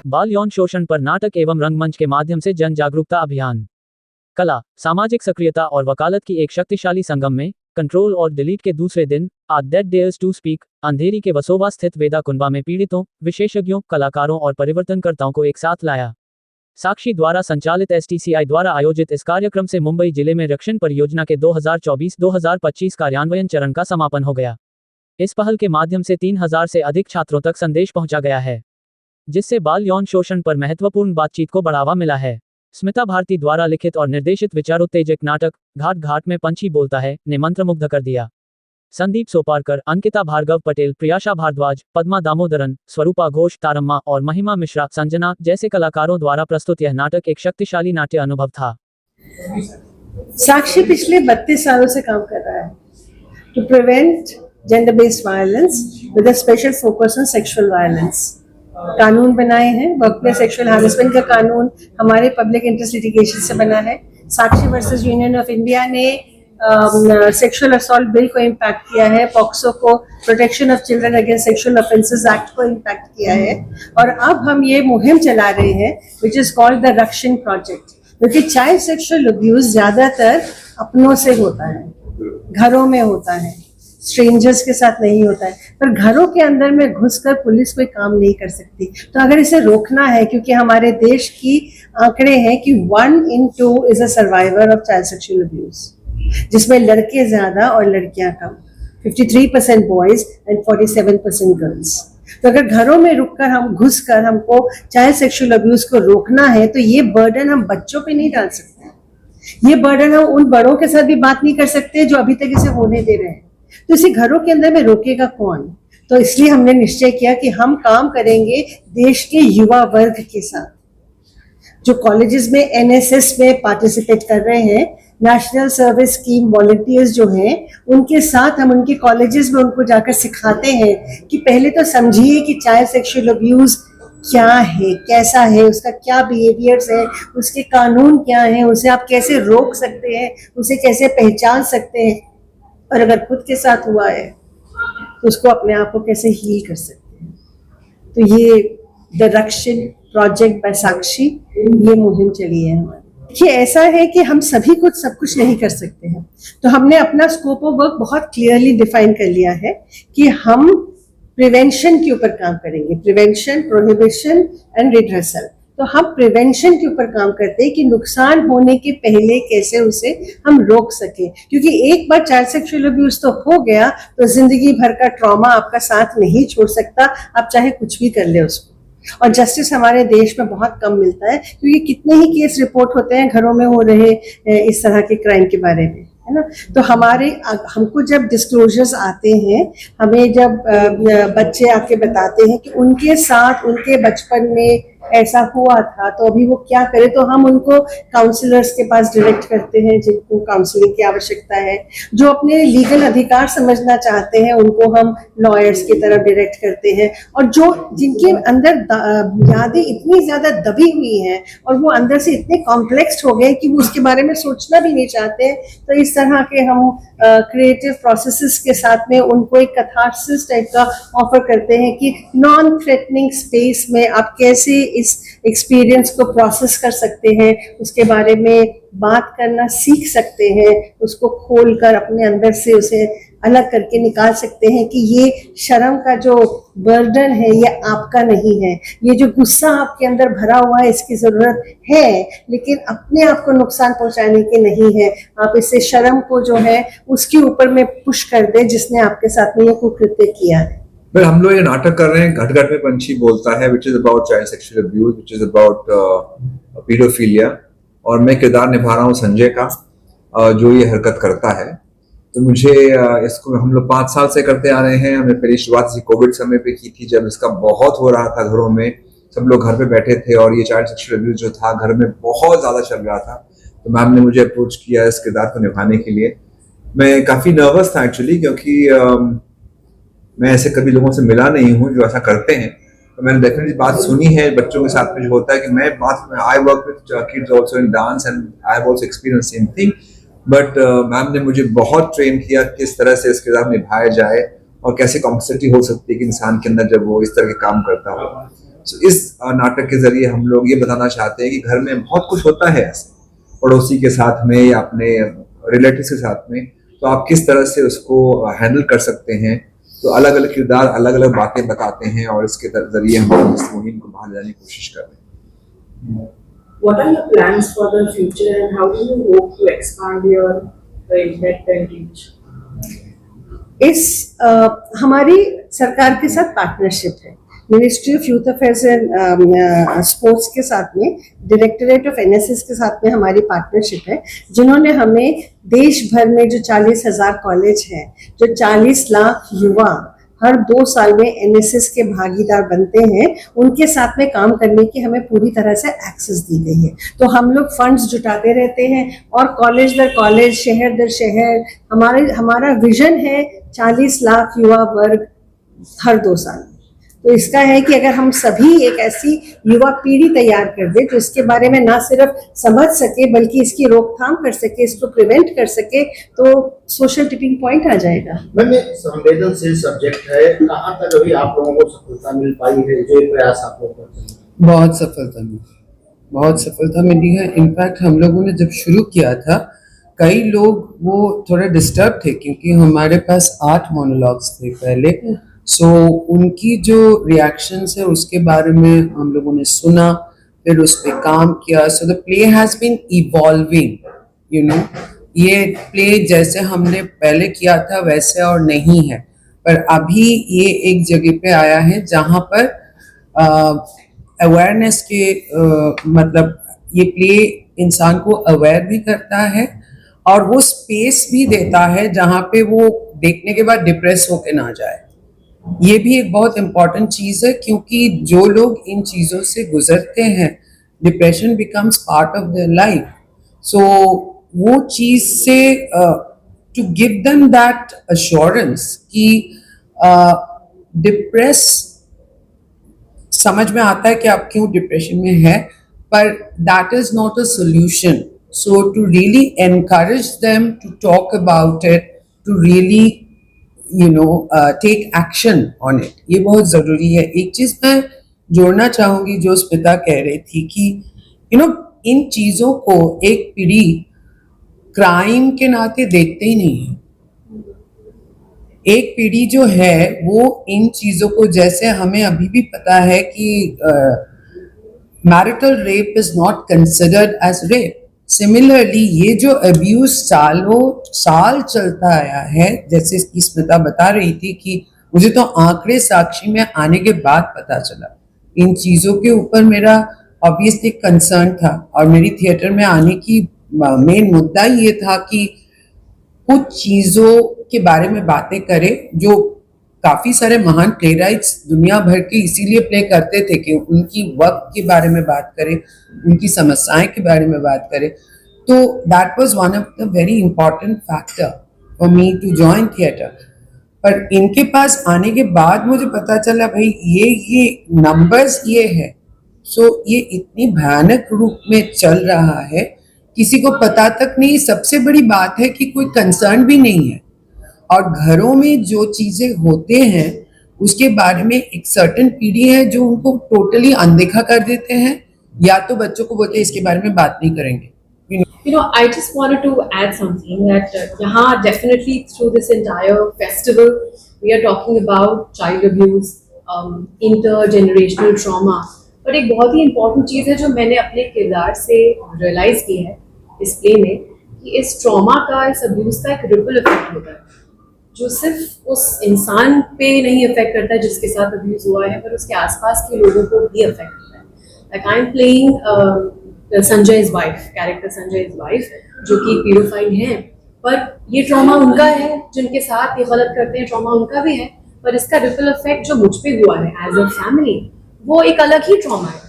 बाल यौन शोषण पर नाटक एवं रंगमंच के माध्यम से जन जागरूकता अभियान। कला, सामाजिक सक्रियता और वकालत की एक शक्तिशाली संगम में कंट्रोल और डिलीट के दूसरे दिन आज डेड डेयर्स टू स्पीक अंधेरी के वसोवा स्थित वेदा कुंबा में पीड़ितों, विशेषज्ञों, कलाकारों और परिवर्तनकर्ताओं को एक साथ लाया। साक्षी द्वारा संचालित STCI द्वारा आयोजित इस कार्यक्रम से मुंबई जिले में रक्षण परियोजना के 2024-2025 कार्यान्वयन चरण का समापन हो गया। इस पहल के माध्यम से 3000 से अधिक छात्रों तक संदेश पहुंचा गया है, जिससे बाल यौन शोषण पर महत्वपूर्ण बातचीत को बढ़ावा मिला है। स्मिता भारती द्वारा लिखित और निर्देशित विचारोत्तेजक नाटक घाट घाट में पंछी बोलता है ने मंत्रमुग्ध कर दिया। संदीप सोपारकर, अंकिता भार्गव पटेल, प्रियाशा भारद्वाज, पद्मा दामोदरन, स्वरूपा घोष, तारम्मा और महिमा मिश्रा, संजना जैसे कलाकारों द्वारा प्रस्तुत यह नाटक एक शक्तिशाली नाट्य अनुभव था। साक्षी पिछले 32 सालों से काम कर रहा है to prevent gender based violence with a special focus on sexual violence. कानून बनाए हैं, वर्कप्लेस सेक्सुअल हैरेसमेंट का कानून हमारे पब्लिक इंटरेस्ट लिटिगेशन से बना है। साक्षी वर्सेस यूनियन ऑफ इंडिया ने सेक्सुअल असॉल्ट बिल को इम्पैक्ट किया है, पॉक्सो को, protection of children against sexual offences act को इम्पैक्ट किया है। और अब हम ये मुहिम चला रहे हैं विच इज कॉल्ड द रक्षण प्रोजेक्ट, क्योंकि चाइल्ड सेक्सुअल अब्यूज ज्यादातर अपनों से होता है, घरों में होता है, स्ट्रेंजर्स के साथ नहीं होता है। पर घरों के अंदर में घुसकर पुलिस कोई काम नहीं कर सकती। तो अगर इसे रोकना है, क्योंकि हमारे देश की आंकड़े हैं कि 1 in 2 is a survivor of child sexual abuse, जिसमें लड़के ज्यादा और लड़कियां कम, 53% बॉयज एंड 47% गर्ल्स। तो अगर घरों में रुककर हम घुसकर हमको चाइल्ड सेक्सुअल अब्यूज को रोकना है, तो ये बर्डन हम बच्चों पे नहीं डाल सकते। ये बर्डन हम उन बड़ों के साथ भी बात नहीं कर सकते जो अभी तक इसे होने दे रहे हैं। तो इसे घरों के अंदर में रोकेगा कौन? तो इसलिए हमने निश्चय किया कि हम काम करेंगे देश के युवा वर्ग के साथ, जो कॉलेजेस में NSS में पार्टिसिपेट कर रहे हैं, नेशनल सर्विस स्कीम वॉलंटियर्स जो हैं, उनके साथ हम उनके कॉलेजेस में उनको जाकर सिखाते हैं कि पहले तो समझिए कि चाइल्ड सेक्सुअल अब्यूज क्या है, कैसा है, उसका क्या बिहेवियर्स है, उसके कानून क्या है, उसे आप कैसे रोक सकते हैं, उसे कैसे पहचान सकते हैं, और अगर खुद के साथ हुआ है तो उसको अपने आप को कैसे हील कर सकते हैं। तो ये द रक्षण प्रोजेक्ट बाय साक्षी, ये मुहिम चली है हमारी। देखिए, ऐसा है कि हम सभी कुछ सब कुछ नहीं कर सकते हैं, तो हमने अपना स्कोप ऑफ वर्क बहुत क्लियरली डिफाइन कर लिया है कि हम प्रिवेंशन के ऊपर काम करेंगे, प्रिवेंशन, प्रोहिबिशन एंड रिड्रेसल। तो हम प्रिवेंशन के ऊपर काम करते हैं कि नुकसान होने के पहले कैसे उसे हम रोक सके, क्योंकि एक बार चाइल्ड सेक्सुअल अब्यूज तो हो गया तो जिंदगी भर का ट्रॉमा आपका साथ नहीं छोड़ सकता, आप चाहे कुछ भी कर ले उसको। और जस्टिस हमारे देश में बहुत कम मिलता है, क्योंकि कितने ही केस रिपोर्ट होते हैं घरों में हो रहे इस तरह के क्राइम के बारे में, है ना। तो हमको जब डिस्क्लोजर्स आते हैं, हमें जब बच्चे आके बताते हैं कि उनके साथ उनके बचपन में ऐसा हुआ था, तो अभी वो क्या करे, तो हम उनको काउंसलर्स के पास डायरेक्ट करते हैं जिनको काउंसलिंग की आवश्यकता है। जो अपने लीगल अधिकार समझना चाहते हैं उनको हम लॉयर्स की तरफ डायरेक्ट करते हैं। और जो जिनके अंदर यादें इतनी ज्यादा दबी हुई हैं और वो अंदर से इतने कॉम्प्लेक्स हो गए कि वो उसके बारे में सोचना भी नहीं चाहते, तो इस तरह के हम क्रिएटिव प्रोसेसेस के साथ में उनको एक कैथार्सिस टाइप का ऑफर करते हैं कि नॉन थ्रेटनिंग स्पेस में आप कैसे इस एक्सपीरियंस को प्रोसेस कर सकते हैं, उसके बारे में बात करना सीख सकते हैं, उसको खोलकर अपने अंदर से उसे अलग करके निकाल सकते हैं कि ये शर्म का जो बर्डन है ये आपका नहीं है, ये जो गुस्सा आपके अंदर भरा हुआ है इसकी जरूरत है, लेकिन अपने आप को नुकसान पहुंचाने की नहीं है। आप इससे शर्म को जो है उसके ऊपर में पुश कर दे जिसने आपके साथ में ये कुकृत्य किया है। पर हम लोग ये नाटक कर रहे हैं घट घट में पंछी बोलता है, which is about child sexual abuse, which is about paedophilia, और मैं किरदार निभा रहा हूँ संजय का, जो ये हरकत करता है। तो मुझे इसको हम लोग 5 साल से करते आ रहे हैं। हमने पहली शुरुआत इसी कोविड समय पे की थी, जब इसका बहुत हो रहा था घरों में, सब लोग घर पे बैठे थे और ये चाइल्ड सेक्सुअल अब्यूज जो था घर में बहुत ज्यादा चल रहा था। तो मैम ने मुझे अप्रोच किया इस किरदार को निभाने के लिए। मैं काफी नर्वस था एक्चुअली, क्योंकि मैं ऐसे कभी लोगों से मिला नहीं हूँ जो ऐसा करते हैं। तो मैंने डेफिनेटली बात सुनी है बच्चों के साथ में जो होता है कि मैं I work with kids also in dance and I have also experience same thing, but ma'am ने मुझे बहुत ट्रेन किया किस तरह से इसके साथ निभाया जाए और कैसे कॉम्प्लेक्सिटी हो सकती है कि इंसान के अंदर जब वो इस तरह के काम करता हो। So, इस नाटक के जरिए हम लोग ये बताना चाहते हैं कि घर में बहुत कुछ होता है ऐसे, पड़ोसी के साथ में या अपने रिलेटिव्स के साथ में, तो आप किस तरह से उसको हैंडल कर सकते हैं। तो अलग अलग किरदार अलग अलग बातें बताते हैं और इसके जरिए हम लोग इस मुहिम को बाहर लाने की कोशिश कर रहे हैं। What are your plans for the future and how do you hope to expand your impact and reach? हमारी सरकार के साथ पार्टनरशिप है, ministry of youth affairs and sports के साथ में, डायरेक्टरेट ऑफ एनएसएस के साथ में हमारी पार्टनरशिप है, जिन्होंने हमें देश भर में जो 40,000 कॉलेज हैं, जो 40 लाख युवा हर 2 साल में एनएसएस के भागीदार बनते हैं, उनके साथ में काम करने की हमें पूरी तरह से एक्सेस दी गई है। तो हम लोग फंड्स जुटाते रहते हैं और कॉलेज दर कॉलेज, शहर दर शहर, हमारा विजन है 40 लाख युवा वर्ग हर 2 साल। तो इसका है कि अगर हम सभी एक ऐसी युवा पीढ़ी तैयार कर दे जो इसके बारे में ना सिर्फ समझ सके बल्कि इसकी रोकथाम कर सके, इसको प्रिवेंट कर सके, तो सोशल टिपिंग पॉइंट आ जाएगा। मैम, संवेदनशील सब्जेक्ट है, कहाँ तक अभी आप लोगों को सफलता मिल पाई है, जो ये प्रयास आप लोग करते हैं? बहुत सफलता मिली है। इनफैक्ट हम लोगों ने जब शुरू किया था, कई लोग वो थोड़ा डिस्टर्ब थे क्योंकि हमारे पास 8 मोनोलॉग्स थे पहले। सो उनकी जो रिएक्शंस है उसके बारे में हम लोगों ने सुना, फिर उस पर काम किया। So the play has been evolving, you know. ये प्ले जैसे हमने पहले किया था वैसे और नहीं है, पर अभी ये एक जगह पे आया है जहाँ पर अवेयरनेस के मतलब ये प्ले इंसान को अवेयर भी करता है और वो स्पेस भी देता है जहाँ पे वो देखने के बाद डिप्रेस होके ना जाए। ये भी एक बहुत इम्पॉर्टेंट चीज़ है क्योंकि जो लोग इन चीज़ों से गुजरते हैं, depression becomes part of their life. So वो चीज़ से to give them that assurance कि डिप्रेस समझ में आता है कि आप क्यों डिप्रेशन में है, पर that is not a solution. So to really encourage them to talk about it, to really take action on it, ये बहुत ज़रूरी है। एक चीज़ मैं जोड़ना चाहूँगी जो स्मिता कह रही थी कि इन चीज़ों को एक पीढ़ी क्राइम के नाते देखते ही नहीं है। एक पीढ़ी जो है वो इन चीज़ों को, जैसे हमें अभी भी पता है कि marital rape is not considered as rape. Similarly ये जो अब्यूज सालों साल चलता आया है, जैसे इसकी स्मिता बता रही थी कि मुझे तो आंकड़े साक्षी में आने के बाद पता चला, इन चीज़ों के ऊपर मेरा ऑब्वियसली कंसर्न था और मेरी थिएटर में आने की मेन मुद्दा ये था कि कुछ चीज़ों के बारे में बातें करें जो काफ़ी सारे महान प्ले राइट्स दुनिया भर के इसीलिए प्ले करते थे कि उनकी वक्त के बारे में बात करें, उनकी समस्याएं के बारे में बात करें। तो that was one of the very important factor for me to join theatre. पर इनके पास आने के बाद मुझे पता चला भाई ये नंबर्स ये है, सो ये इतनी भयानक रूप में चल रहा है, किसी को पता तक नहीं। सबसे बड़ी बात है कि कोई कंसर्न भी नहीं है और घरों में जो चीज़ें होते हैं उसके बारे में एक सर्टेन पीढ़ी है जो उनको टोटली अनदेखा कर देते हैं, या तो बच्चों को बोलते हैं इसके बारे में बात नहीं करेंगे। I just wanted to add something that यहाँ definitely through this entire festival we are talking about child abuse, intergenerational trauma, पर एक बहुत ही important चीज़ है जो मैंने अपने किरदार से realize की है इस play में, कि इस trauma का, इस abuse का एक ripple effect होता है जो सिर्फ उस इंसान पे नहीं अफेक्ट करता है जिसके साथ अब्यूज हुआ है, पर उसके आसपास के लोगों को भी अफेक्ट करता है। लाइक आई एम प्लेइंग संजय's वाइफ, कैरेक्टर संजय's वाइफ, जो कि पीडोफाइल हैं, पर ये ट्रॉमा उनका है, जिनके साथ ये गलत करते हैं ट्रॉमा उनका भी है, पर इसका रिपल इफेक्ट जो मुझ पे हुआ है एज अ फैमिली वो एक अलग ही ट्रॉमा है,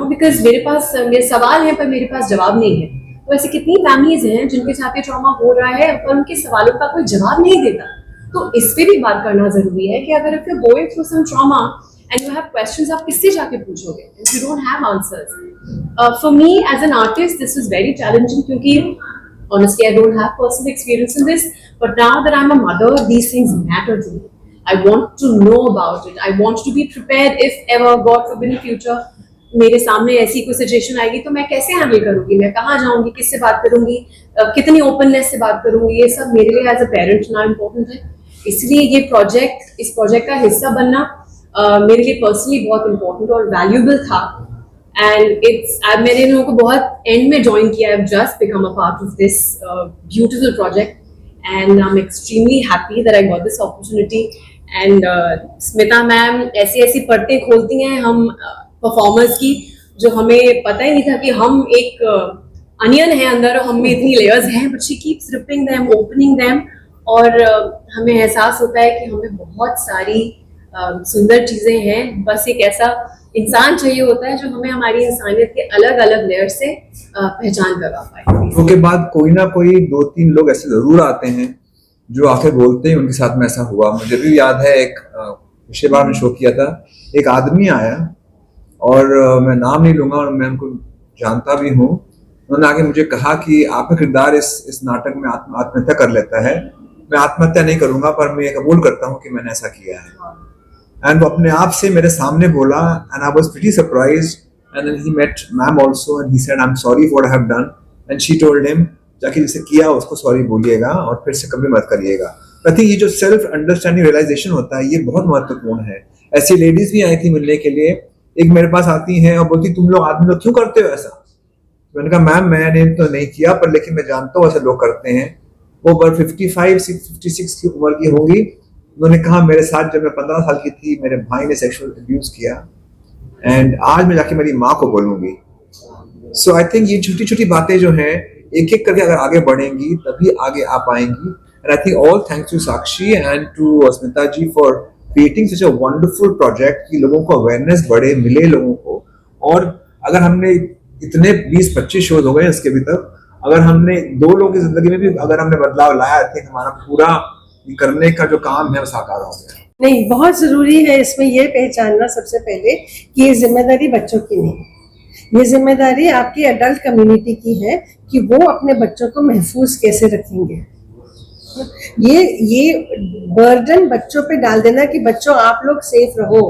बिकॉज मेरे सवाल हैं पर मेरे पास जवाब नहीं है। तो ऐसी कितनी फैमिलीज हैं जिनके साथ ये ट्रॉमा हो रहा है पर उनके सवालों का कोई जवाब नहीं देता। तो इस पे भी बात करना जरूरी है कि अगर if you going through some trauma and you have questions, आप किससे जाके पूछोगे if you don't have answers. For me as an artist this is very challenging क्योंकि honestly I don't have personal experience in this, but now that I'm a mother these things matter to me. I want to know about it. I want to be prepared if ever, God forbid in future, मेरे सामने ऐसी कोई situation आएगी तो मैं कैसे handle करूंगी, मैं कहाँ जाऊंगी, किससे बात करूंगी, कितनी ओपननेस से बात करूंगी, ये सब मेरे लिए एज अ पेरेंट ना इम्पोर्टेंट है. इसलिए ये प्रोजेक्ट, इस प्रोजेक्ट का हिस्सा बनना मेरे लिए पर्सनली बहुत इम्पोर्टेंट और वैल्यूबल था. एंड मैंने इन लोगों को बहुत एंड में ज्वाइन किया. I have just become a part of this beautiful project and I am extremely happy that I got this opportunity. And Smita ma'am ऐसी ऐसी परतें खोलती हैं हम परफॉर्मर्स की, जो हमें पता ही नहीं था कि हम एक अनियन है अंदर और हम में इतनी लेयर्स हैं. But she keeps ripping them, opening them, और हमें एहसास होता है कि हमें बहुत सारी सुंदर चीजें हैं. बस एक ऐसा इंसान चाहिए होता है जो हमें हमारी इंसानियत के अलग अलग लेयर से पहचान करवा पाए. उसके बाद कोई ना कोई 2-3 लोग ऐसे जरूर आते हैं जो आके बोलते हैं उनके साथ में ऐसा हुआ. मुझे भी याद है, एक पिछले बार में शो किया था, एक आदमी आया और मैं नाम नहीं लूंगा और मैं उनको जानता भी हूँ. उन्होंने आगे मुझे कहा कि आपका किरदार इस नाटक में आत्महत्या कर लेता है. मैं आत्महत्या नहीं करूंगा, पर मैं कबूल करता हूँ कि मैंने ऐसा किया है. एंड वो अपने आप से मेरे सामने बोला, and I was pretty surprised. And then he met ma'am also and he said I am sorry for what I have done. And she told him, जाके जिसे किया उसको सॉरी बोलिएगा और फिर से कभी मत करिएगा. आई थिंक ये जो सेल्फ अंडरस्टैंडिंग रियलाइजेशन होता है ये बहुत महत्वपूर्ण है. ऐसी लेडीज भी आई थी मिलने के लिए. एक मेरे पास आती हैं और बोलती, तुम लोग आदमी लोग क्यों करते हो ऐसा? मैंने कहा मैम मैंने तो नहीं किया, पर लेकिन मैं जानता हूँ ऐसे लोग करते हैं. वो 55-56 की उम्र की होंगी. उन्होंने कहा मेरे साथ जब मैं 15 साल की थी मेरे भाई ने सेक्सुअल अब्यूज किया, एंड आज मैं जाके मेरी माँ को बोलूंगी. सो आई थिंक ये छोटी छोटी बातें जो हैं एक एक करके अगर आगे बढ़ेंगी तभी आगे आ पाएंगी. And I think all thanks to Sakshi and to Smita ji for creating such a wonderful project कि लोगों को अवेयरनेस बढ़े, मिले लोगों को. और अगर हमने इतने 20-25 शोज हो गए इसके भीतर, अगर हमने 2 लोगों की जिंदगी में भी अगर हमने बदलाव लाया थे, हमारा पूरा करने का जो काम है वो साकार हो गया. नहीं, बहुत जरूरी है इसमें ये पहचानना सबसे पहले कि ये जिम्मेदारी बच्चों की नहीं, ये जिम्मेदारी आपकी अडल्ट कम्युनिटी की है कि वो अपने बच्चों को महफूज कैसे रखेंगे. ये बर्डन बच्चों पे डाल देना कि बच्चों आप लोग सेफ रहो,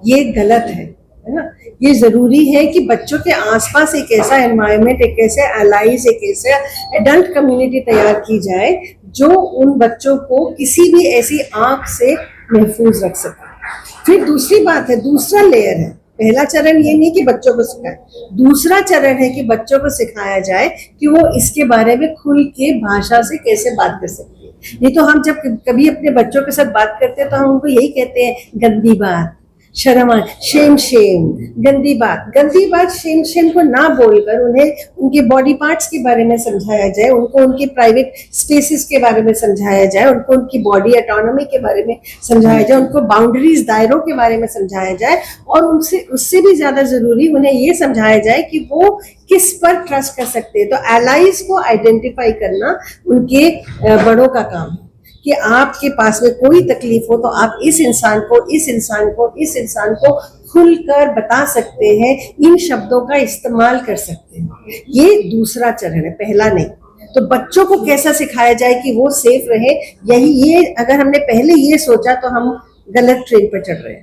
ये गलत है ना. ये जरूरी है कि बच्चों के आसपास एक ऐसा एनवायरनमेंट, एक ऐसे एलाइज, एक ऐसा एडल्ट कम्युनिटी तैयार की जाए जो उन बच्चों को किसी भी ऐसी आंख से महफूज रख सके. फिर दूसरी बात है, दूसरा लेयर है. पहला चरण ये नहीं कि बच्चों को सिखाए, दूसरा चरण है कि बच्चों को सिखाया जाए कि वो इसके बारे में खुल के भाषा से कैसे बात कर सकते हैं. नहीं तो हम जब कभी अपने बच्चों के साथ बात करते हैं तो हम उनको यही कहते हैं, गंदी बात, शर्म, शेम, गंदी बात शेम को ना बोलकर उन्हें उनके बॉडी पार्ट्स के बारे में समझाया जाए, उनको उनके प्राइवेट स्पेसेस के बारे में समझाया जाए, उनको उनकी बॉडी ऑटोनॉमी के बारे में समझाया जाए, उनको बाउंड्रीज, दायरों के बारे में समझाया जाए. और उससे भी ज्यादा जरूरी उन्हें ये समझाया जाए कि वो किस पर ट्रस्ट कर सकते हैं. तो एलाइज को आइडेंटिफाई करना उनके बड़ों का काम है कि आपके पास में कोई तकलीफ हो तो आप इस इंसान को खुलकर बता सकते हैं, इन शब्दों का इस्तेमाल कर सकते हैं. ये दूसरा चरण है, पहला नहीं. तो बच्चों को कैसा सिखाया जाए कि वो सेफ रहे, ये अगर हमने पहले ये सोचा तो हम गलत ट्रेन पर चढ़ रहे हैं.